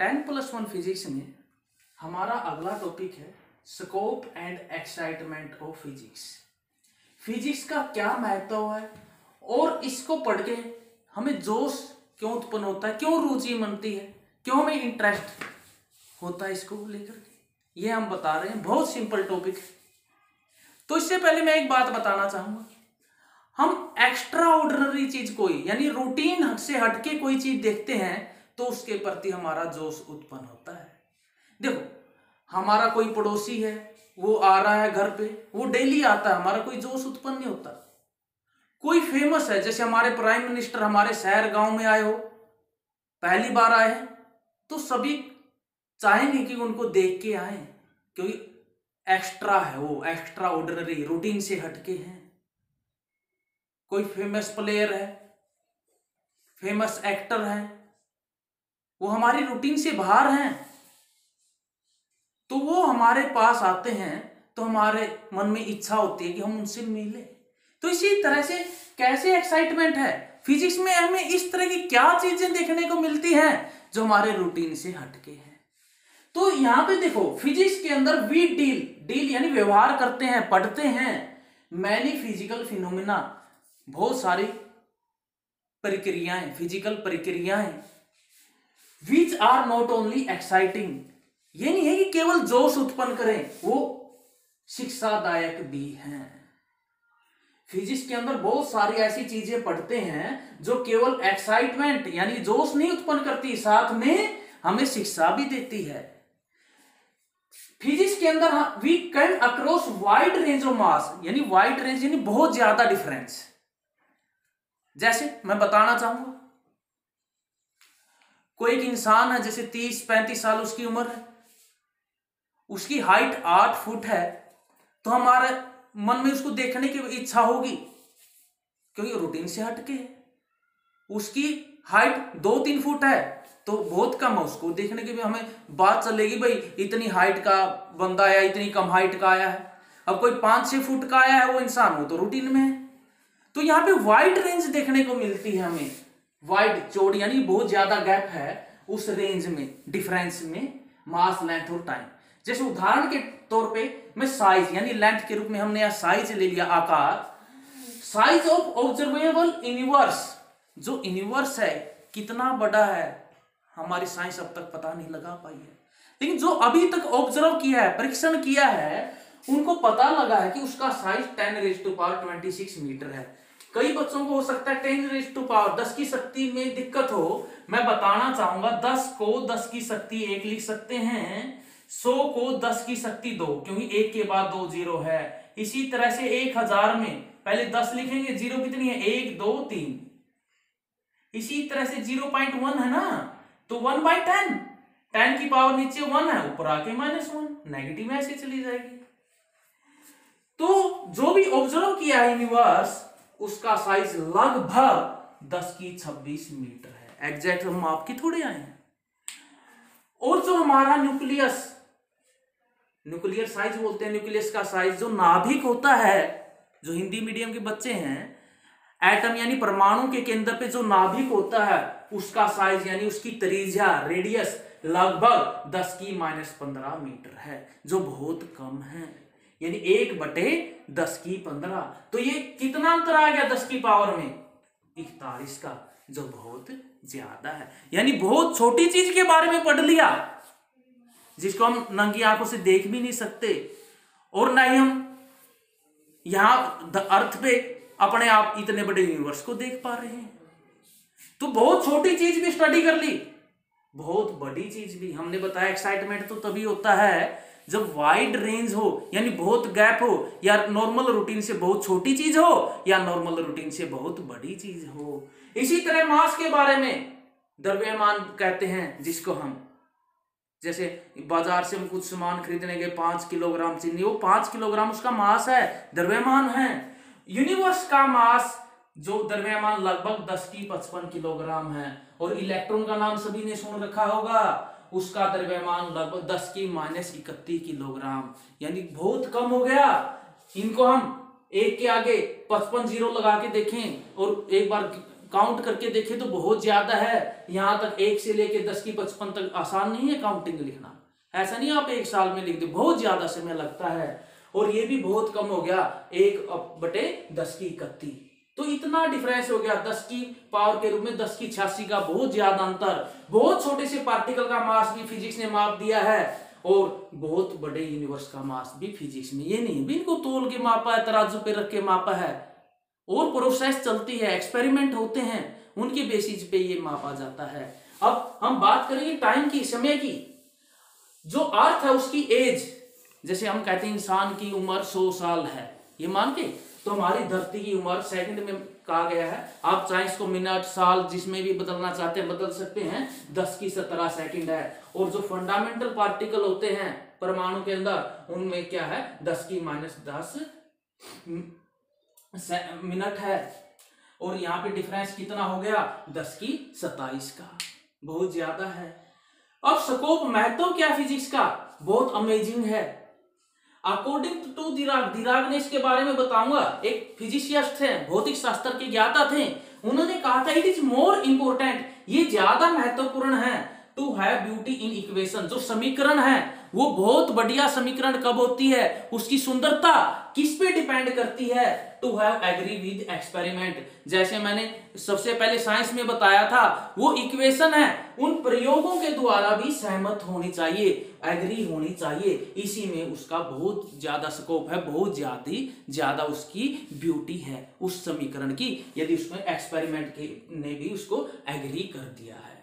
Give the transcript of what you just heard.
10+1 physics में हमारा अगला टॉपिक है scope and excitement of physics. Physics का क्या महत्व है और इसको पढ़ के हमें जोश क्यों उत्पन्न होता है, क्यों रुचि बनती है, क्यों हमें इंटरेस्ट होता है इसको लेकर के, ये हम बता रहे हैं। बहुत सिंपल टॉपिक है। तो इससे पहले मैं एक बात बताना चाहूंगा, हम एक्स्ट्रा ऑर्डिनरी चीज कोई यानी रूटीन से हटके कोई चीज देखते हैं तो उसके प्रति हमारा जोश उत्पन्न होता है। देखो, हमारा कोई पड़ोसी है, वो आ रहा है घर पे, वो डेली आता है, हमारा कोई जोश उत्पन्न नहीं होता। कोई फेमस है, जैसे हमारे प्राइम मिनिस्टर हमारे शहर गांव में आए हो, पहली बार आए हैं, तो सभी चाहेंगे कि उनको देख के आए, क्योंकि एक्स्ट्रा है, वो एक्स्ट्रा ऑर्डिनरी रूटीन से हटके हैं। कोई फेमस प्लेयर है, फेमस एक्टर है, वो हमारी रूटीन से बाहर हैं, तो वो हमारे पास आते हैं तो हमारे मन में इच्छा होती है कि हम उनसे मिलें। तो इसी तरह से कैसे एक्साइटमेंट है फिजिक्स में, हमें इस तरह की क्या चीजें देखने को मिलती हैं जो हमारे रूटीन से हटके हैं। तो यहां पे देखो, फिजिक्स के अंदर वी डील यानी व्यवहार करते हैं, पढ़ते हैं मैनी फिजिकल फिनोमिना, बहुत सारी प्रक्रियाएं, फिजिकल प्रक्रियाएं, which are not only exciting, ये नहीं है कि केवल जोश उत्पन्न करें, वो शिक्षादायक भी हैं। फिजिक्स के अंदर बहुत सारी ऐसी चीजें पढ़ते हैं जो केवल एक्साइटमेंट यानी जोश नहीं उत्पन्न करती, साथ में हमें शिक्षा भी देती है। फिजिक्स के अंदर we can across wide range of mass, यानी वाइड रेंज यानी बहुत ज्यादा डिफरेंस। जैसे मैं बताना चाहूंगा, कोई एक इंसान है, जैसे 30-35 साल उसकी उम्र है, उसकी हाइट 8 फुट है, तो हमारे मन में उसको देखने की इच्छा होगी क्योंकि रूटीन से हटके है। उसकी हाइट 2-3 फुट है तो बहुत कम है, उसको देखने की भी हमें बात चलेगी, भाई इतनी हाइट का बंदा आया, इतनी कम हाइट का आया है। अब कोई 5-6 फुट का आया है वो इंसान, वो तो रूटीन में है। तो यहाँ पे वाइड रेंज देखने को मिलती है हमें, वाइड चौड़ी यानी बहुत ज्यादा गैप है उस रेंज में, डिफरेंस में मास, लेंथ और टाइम। जैसे उदाहरण के तौर पे मैं साइज यानी लेंथ के रूप में हमने यहां साइज ले लिया, आकार। साइज ऑफ ऑब्जर्वेबल यूनिवर्स, जो यूनिवर्स है कितना बड़ा है हमारी साइंस अब तक पता नहीं लगा पाई है, लेकिन जो अभी तक ऑब्जर्व किया है, परीक्षण किया है, उनको पता लगा है कि उसका साइज 10⁻26 मीटर है। कई बच्चों को हो सकता है 10 की शक्ति में दिक्कत हो, मैं बताना चाहूंगा 10 को 10 की शक्ति 1 लिख सकते हैं, 100 को 10 की शक्ति 2, क्योंकि 1 के बाद 2 जीरो है। इसी तरह से 1000 में पहले 10 लिखेंगे, जीरो कितनी है, 1 2 3। इसी तरह से 0.1 है ना, तो 1/10, 10 की पावर नीचे 1 है, ऊपर आके -1, नेगेटिव ऐसे चली जाएगी। तो जो भी ऑब्जर्व किया है यूनिवर्स, उसका साइज लगभग 10⁻26 मीटर है। एग्जैक्ट हम आपकी थोड़े आए हैं। और जो हमारा न्यूक्लियर साइज बोलते हैं, न्यूक्लियस का साइज, जो नाभिक होता है, जो हिंदी मीडियम के बच्चे हैं, एटम यानी परमाणु के केंद्र पे जो नाभिक होता है, उसका साइज यानी उसकी त्रिज्या, रेडियस लगभग 10⁻15 मीटर है, जो बहुत कम है, यानी 1/10⁻15। तो ये कितना अंतर आ गया 10 की पावर में 41 का, जो बहुत ज्यादा है। यानी बहुत छोटी चीज के बारे में पढ़ लिया जिसको हम नंगी आंखों से देख भी नहीं सकते, और ना ही हम यहां अर्थ पे अपने आप इतने बड़े यूनिवर्स को देख पा रहे हैं। तो बहुत छोटी चीज भी स्टडी कर ली, बहुत बड़ी चीज भी। हमने बताया एक्साइटमेंट तो तभी होता है जब वाइड रेंज हो, यानी बहुत गैप हो, या नॉर्मल रूटीन से बहुत छोटी चीज हो, या नॉर्मल रूटीन से बहुत बड़ी चीज हो। इसी तरह मास के बारे में, द्रव्यमान कहते हैं जिसको हम, जैसे बाजार से हम कुछ सामान खरीदने गए, 5 किलोग्राम चीनी, वो 5 किलोग्राम उसका मास है, द्रव्यमान है। यूनिवर्स का मास जो द्रव्यमान लगभग 10⁻55 किलोग्राम है, और इलेक्ट्रॉन का नाम सभी ने सुन रखा होगा, उसका द्रव्यमान लगभग 10⁻31 किलोग्राम, यानी बहुत कम हो गया। इनको हम एक के आगे 55 जीरो लगा के देखें और एक बार काउंट करके देखे तो बहुत ज्यादा है। यहां तक 1 से लेके 10 की 55 तक आसान नहीं है काउंटिंग लिखना। ऐसा नहीं आप 1 साल में लिख दे, बहुत ज्यादा समय लगता है। और ये भी बहुत कम हो गया 1/10 की 31। तो इतना डिफरेंस हो गया 10 की पावर के रूप में 10 की 86 का बहुत ज्यादा अंतर। बहुत छोटे से पार्टिकल का मास भी फिजिक्स ने माप दिया है और बहुत बड़े यूनिवर्स का मास भी फिजिक्स में, ये नहीं भी इनको तोल के मापा है, तराजू पे रख के मापा है। और प्रोसेस चलती है, एक्सपेरिमेंट होते हैं, उनके बेसिस पे ये मापा जाता है। अब हम बात करेंगे टाइम की, समय की। जो अर्थ है उसकी एज, जैसे हम कहते हैं इंसान की उम्र 100 साल है, ये मान के, तो हमारी धरती की उम्र सेकंड में कहा गया है। आप चाहे इसको मिनट, साल जिसमें भी बदलना चाहते हैं बदल सकते हैं। 10 की 17 सेकंड है। और जो फंडामेंटल पार्टिकल होते हैं परमाणु के अंदर, उनमें क्या है 10 की -10 मिनट है। और यहाँ पे डिफरेंस कितना हो गया 10 की 27 का, बहुत ज्यादा है। अब स्कोप महत्व क्या फिजिक्स का, बहुत अमेजिंग है। अकॉर्डिंग टू दिराग ने इसके बारे में बताऊंगा। एक फिजिशिस्ट थे, भौतिक शास्त्र के ज्ञाता थे, उन्होंने कहा था इट इज मोर इंपोर्टेंट, ये ज्यादा महत्वपूर्ण है to have beauty in equation. जो समीकरण है वो बहुत बढ़िया समीकरण कब होती है, उसकी सुंदरता किस पे डिपेंड करती है, to have agree with experiment. जैसे मैंने सबसे पहले साइंस में बताया था, वो इक्वेशन है उन प्रयोगों के द्वारा भी सहमत होनी चाहिए, एग्री होनी चाहिए। इसी में उसका बहुत ज्यादा स्कोप है, बहुत ज्यादा उसकी ब्यूटी है उस समीकरण की, यदि उसमें एक्सपेरिमेंट ने भी उसको एग्री कर दिया है।